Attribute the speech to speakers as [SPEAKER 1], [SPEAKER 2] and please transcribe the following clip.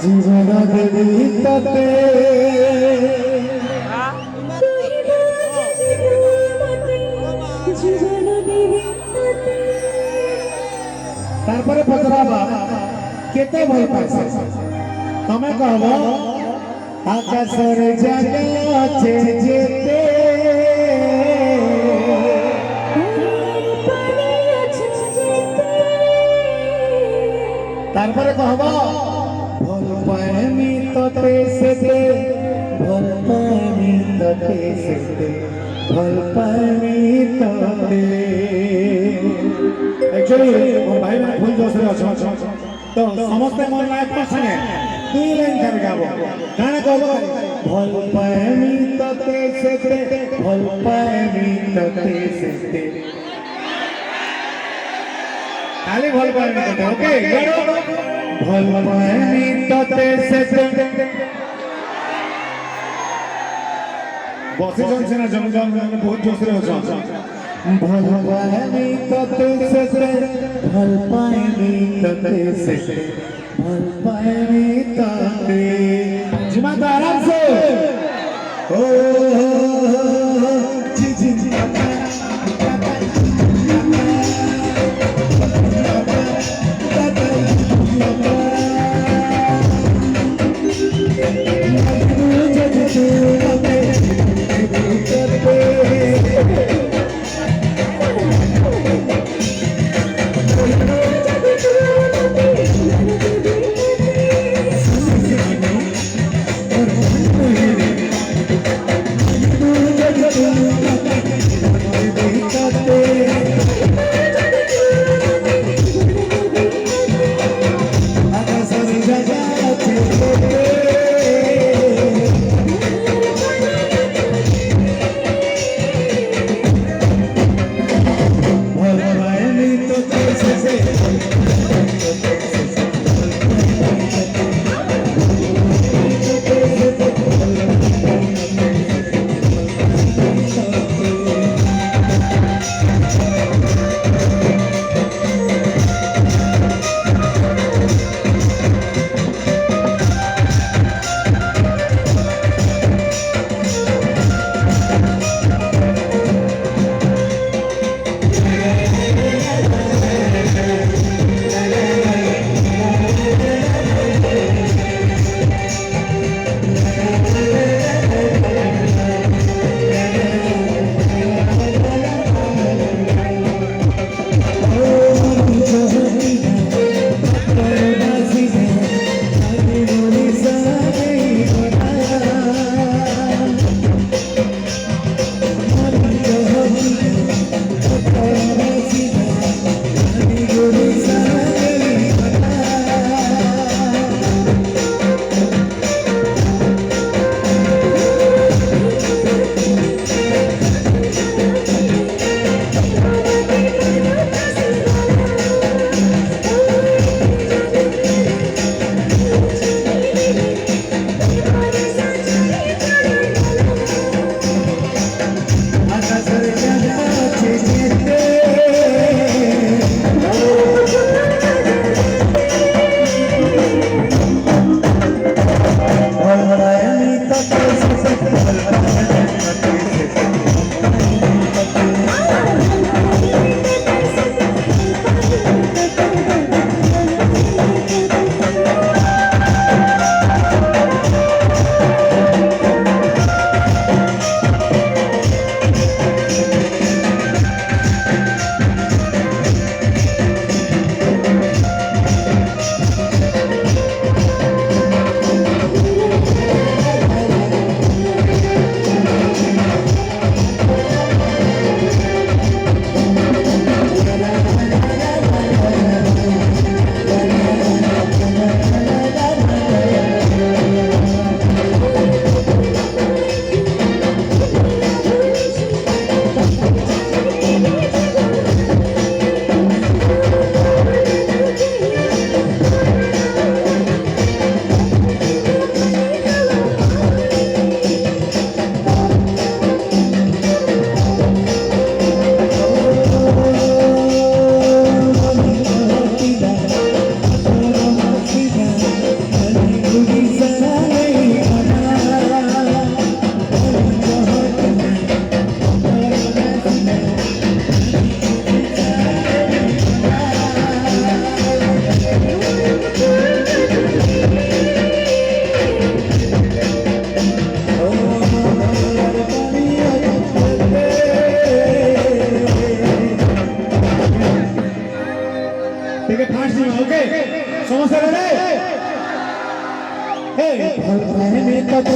[SPEAKER 1] জীবন দেবী তাতে তারপরে পচরাবা কেতে ভাল পাইছে তুমি কহব আকাশরে জায়গা আছে যেতে তারপরে কহব ভাল পাইমি ততে সেতে ভাল পাইমি ততে সেতে ভাল পাইমি ততে एक्चुअली मोर भाई मैंने फुल जोश रे अच्छा तो समझते मन लायक पसने दुई लाइन कर गाबो गाना कहबो भल पाएमी तते सेते भल पाएमी तते सेते खाली भल पाएमी तते ओके भल पाएमी तते सेते बसे जन से ना जमजम बहुत जोश रे अच्छा भल पाएमी तते सेते भल पाएमी तते सेते भल पाएमी तते जिमा तो आराम से ओ जी जी जी ভাল পাইনি তাতে